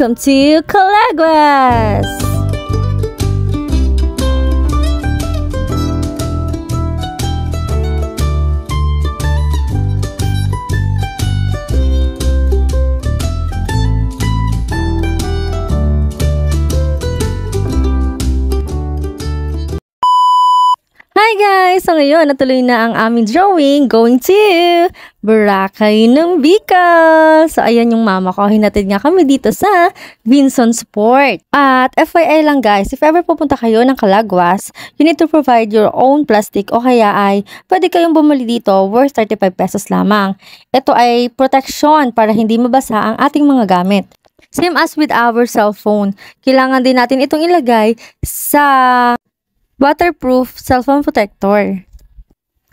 Welcome to Calaguas! Hi guys! So ngayon, natuloy na ang aming drawing going to Boracay ng Bicol. So ayan yung mama ko. Hinatid nga kami dito sa Vinson's Port. At FYI lang guys, if ever pupunta kayo ng Calaguas, you need to provide your own plastic o kaya ay pwede kayong bumili dito worth 35 pesos lamang. Ito ay protection para hindi mabasa ang ating mga gamit. Same as with our cellphone. Kailangan din natin itong ilagay sa waterproof cellphone protector.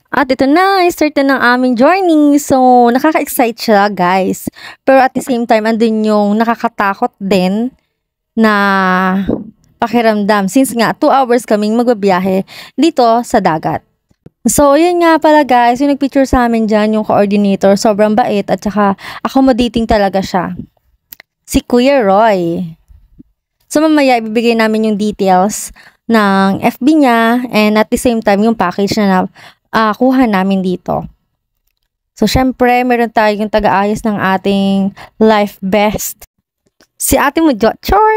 At ito na, start na ng aming journey. So, nakaka-excite siya guys. Pero at the same time, andun yung nakakatakot din na pakiramdam. Since nga, 2 hours kaming magbabiyahe dito sa dagat. So, yun nga pala guys, yung nagpicture sa amin dyan, yung coordinator, sobrang bait at saka accommodating talaga siya. Si Kuya Roy. So, mamaya ibibigay namin yung details ng FB niya and at the same time yung package na kuha namin dito. So, syempre, meron tayong taga-ayos ng ating life best. Si ate mo, Chor.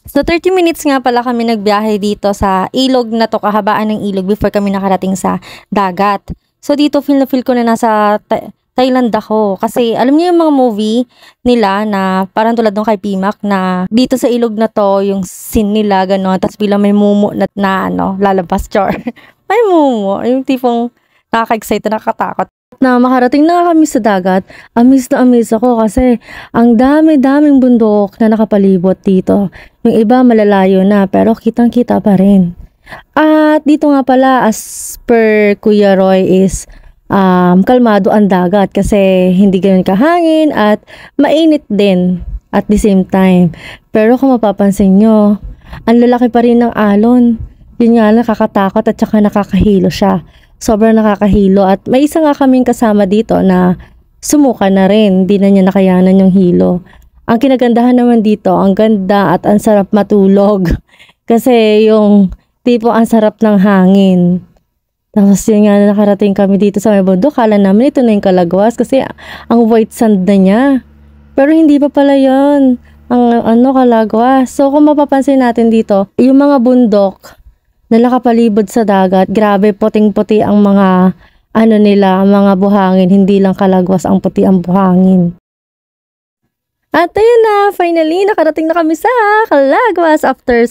So, 30 minutes nga pala kami nagbiyahe dito sa ilog na to, kahabaan ng ilog before kami nakarating sa dagat. So, dito feel na feel ko na nasa Thailand ako. Kasi, alam niyo yung mga movie nila na parang tulad nung kay Pimak na dito sa ilog na to, yung scene nila, gano'n. Tapos bilang may mumu na lalabas, char. May mumu. Yung tipong nakaka-excite, nakakatakot. Na makarating na kami sa dagat, amaze na amaze ako kasi ang dami-daming bundok na nakapalibot dito. Yung iba malalayo na, pero kitang-kita pa rin. At dito nga pala, as per Kuya Roy is kalmado ang dagat kasi hindi ganoon kahangin at mainit din at the same time. Pero kung mapapansin nyo, ang lalaki pa rin ng alon. Yun nga, nakakatakot at saka nakakahilo siya. Sobrang nakakahilo at may isa nga kaming kasama dito na sumuka na rin. Hindi na niya nakayanan yung hilo. Ang kinagandahan naman dito, ang ganda at ang sarap matulog. Kasi yung tipo ang sarap ng hangin. Tapos yun nga, nakarating kami dito sa may bundok. Kala namin ito na yung Calaguas kasi ang white sand na niya. Pero hindi pa pala yun ang Calaguas. So kung mapapansin natin dito, yung mga bundok na nakapalibot sa dagat, grabe puting-puti ang mga nila, mga buhangin. Hindi lang Calaguas ang puti ang buhangin. At ayun na, finally, nakarating na kami sa Calaguas after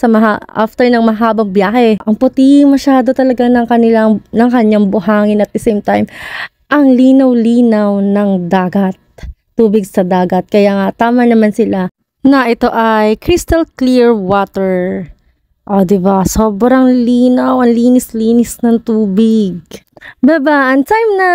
ng mahabang biyahe. Ang puti masyado talaga ng kanyang buhangin at the same time, ang linaw-linaw ng dagat, tubig sa dagat. Kaya nga, tama naman sila na ito ay crystal clear water. O, diba? Sobrang linaw, ang linis-linis ng tubig. Babaan time na!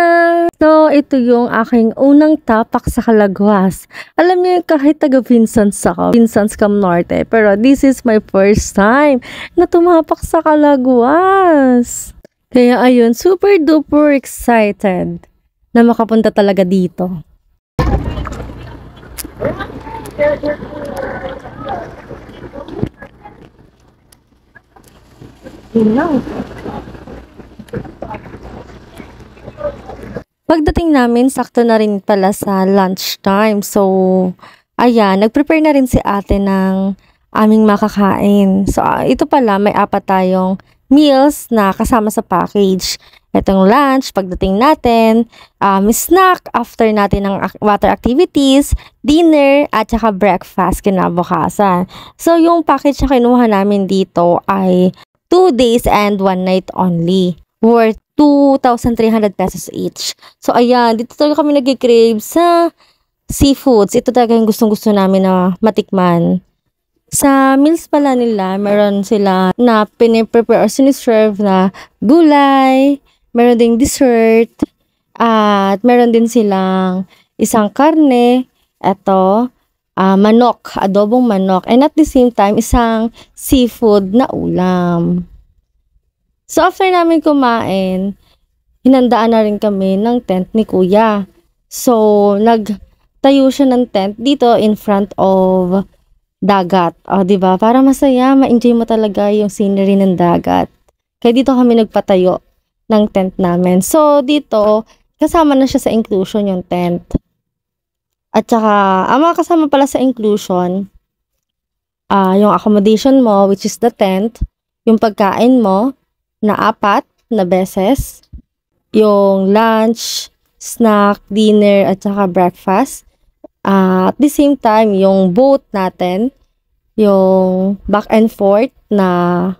So, ito yung aking unang tapak sa Calaguas. Alam niyo, kahit taga Vinson's ako, Vinson's Cam Norte, pero this is my first time na tumapak sa Calaguas. Kaya ayun, super duper excited na makapunta talaga dito. Pagdating namin, sakto na rin pala sa lunchtime. So, ayan, nag-prepare na rin si ate ng aming makakain. So, ito pala, may 4 tayong meals na kasama sa package. Itong lunch, pagdating natin, snack after natin ng water activities, dinner, at saka breakfast kinabukasan. So, yung package na kinuha namin dito ay 2 days and 1 night only, worth 2,300 pesos each. So, ayan, dito talaga kami nag-crave sa seafoods. Ito talaga yung gustong-gusto namin na matikman. Sa meals pala nila, meron sila na piniprepare or siniserve na gulay, meron ding dessert, at meron din silang isang karne, eto, manok, adobong manok, and at the same time, isang seafood na ulam. So, after namin kumain, hinandaan na rin kami ng tent ni Kuya. So, nagtayo siya ng tent dito in front of dagat. O, di ba? Para masaya, ma-enjoy mo talaga yung scenery ng dagat. Kaya dito kami nagpatayo ng tent namin. So, dito, kasama na siya sa inclusion yung tent. At saka, ang mga kasama pala sa inclusion, yung accommodation mo, which is the tent, yung pagkain mo, na 4 na beses, yung lunch, snack, dinner, at saka breakfast. At the same time, yung boat natin, yung back and forth na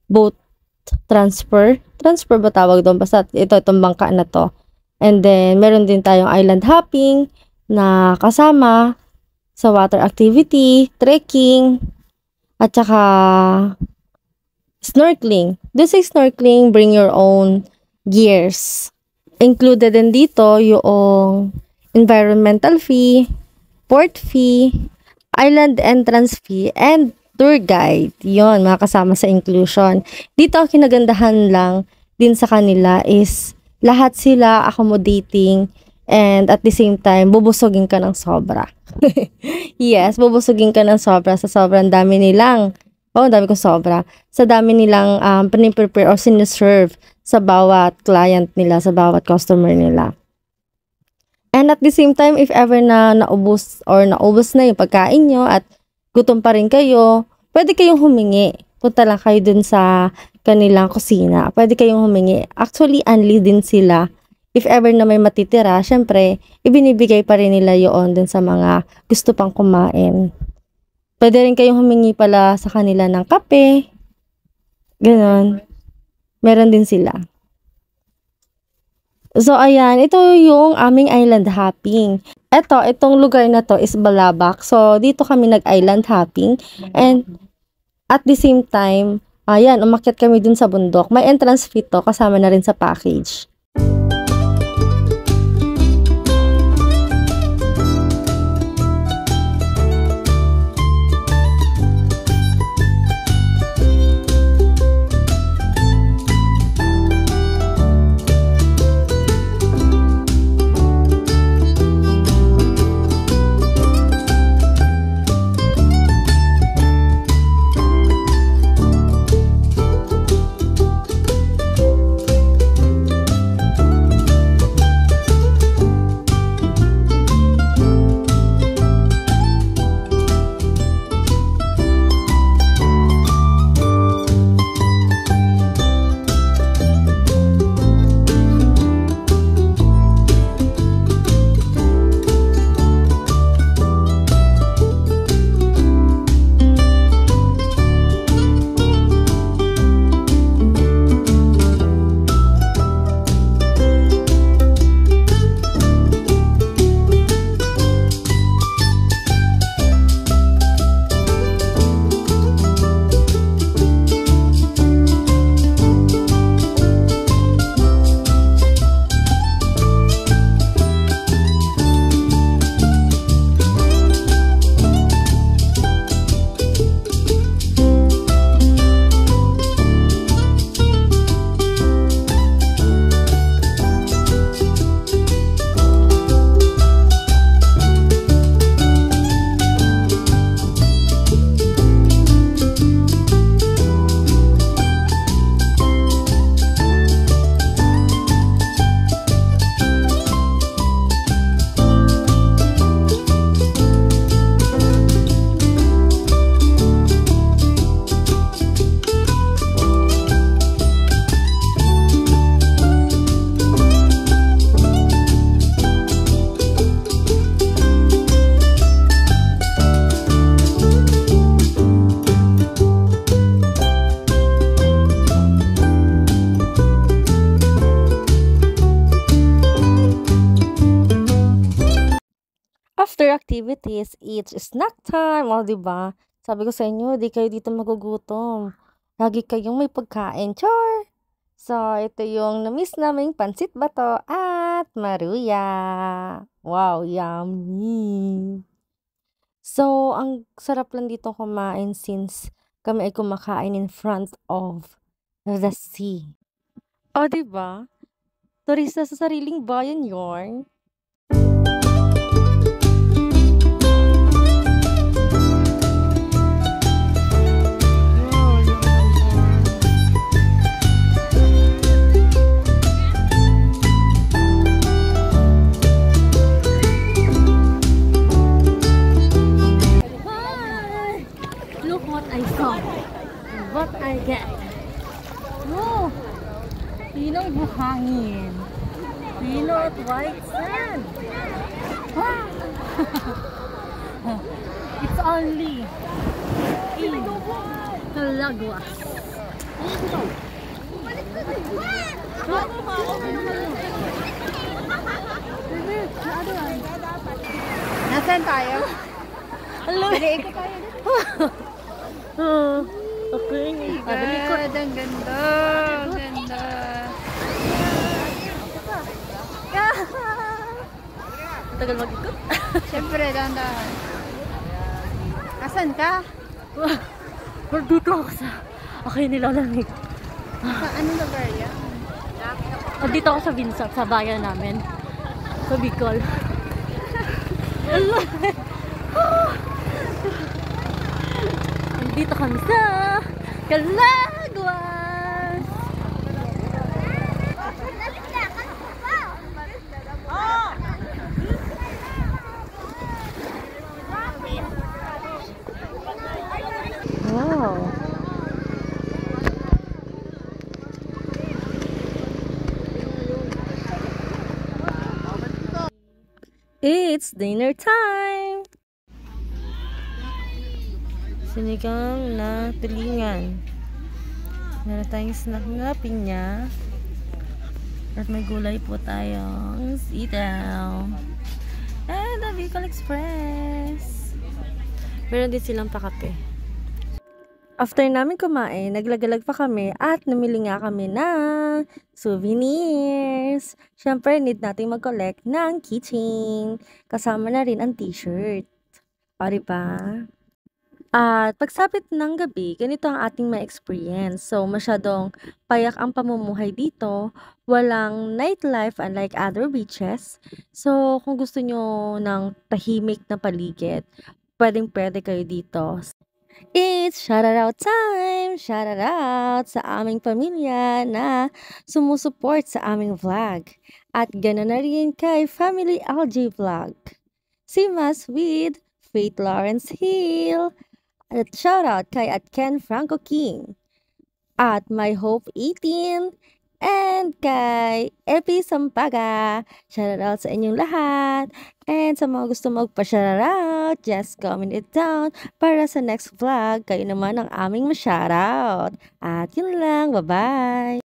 boat transfer. Transfer ba tawag doon? Basta itong bangka na to. And then, meron din tayong island hopping na kasama sa water activity, trekking, at saka snorkeling. Do say snorkeling, bring your own gears. Included din dito yung environmental fee, port fee, island entrance fee, and tour guide. Yon, mga kasama sa inclusion. Dito, kinagandahan lang din sa kanila is lahat sila accommodating and at the same time, bubusogin ka ng sobra. Yes, bubusogin ka ng sobra sa sobrang dami nilang, dami kong sobra, sa dami nilang prepare or siniserve sa bawat client nila, sa bawat customer nila. And at the same time, if ever na naubos na yung pagkain nyo at gutom pa rin kayo, pwede kayong humingi. Punta lang kayo dun sa kanilang kusina. Pwede kayong humingi. Actually, unli din sila. If ever na may matitira, syempre, ibinibigay pa rin nila yun dun sa mga gusto pang kumain. Pwede rin kayong humingi pala sa kanila ng kape. Ganon. Meron din sila. So, ayan. Ito yung aming island hopping. Itong lugar na to is Balabac. So, dito kami nag-island hopping. And, at the same time, ayan, umakyat kami dun sa bundok. May entrance fee to, kasama na rin sa package. After activities, it's snack time. O, diba? Sabi ko sa inyo, di kayo dito magugutom. Lagi kayong may pagkain. Char! So, ito yung na-miss naming pansit bato at maruya. Wow, yummy! So, ang sarap lang dito kumain since kami ay kumakain in front of the sea. O, diba? Turista sa sariling bayan yarn. what I get. Oh, pinong buhangin. Pino at white sand. Wow. It's only in Calaguas. Nasaan tayo? Hello. Ikot tayo. Okay. God, ang ganda. Ang ganda. Tagal mag-ikot. Siyempre, dahan-dahan. Asan ka? Pero dito ako sa... Okay, nilalamig. Sa anong lugar yan? Dito ako sa Vincent, sa bayan namin. Sa Bicol. Dito kami sa Calaguas. Wow. It's dinner time! Sinigang na tulingan. Meron tayong snack na pinya. At may gulay po tayong sitaw. And the Bicol Express. Meron din silang pakape. After namin kumain, naglagalag pa kami at namili nga kami ng souvenirs. Siyempre, need natin mag-collect ng keychain. Kasama na rin ang t-shirt. O, diba? At pagsapit ng gabi, ganito ang ating ma-experience. So, masyadong payak ang pamumuhay dito. Walang nightlife unlike other beaches. So, kung gusto nyo ng tahimik na paligid, pwedeng-pwede kayo dito. It's shout-out time! Shout-out sa aming pamilya na sumusuport sa aming vlog. At gano'n na rin kay Family LJ Vlog. Simas with Faith Lawrence Hill. At shoutout kay at Ken Franco King. At My Hope 18. And kay Epi Sampaga. Shoutout sa inyong lahat. And sa mga gusto magpa-shoutout, just comment it down para sa next vlog, kayo naman ang aming ma-shoutout. At yun lang, bye-bye!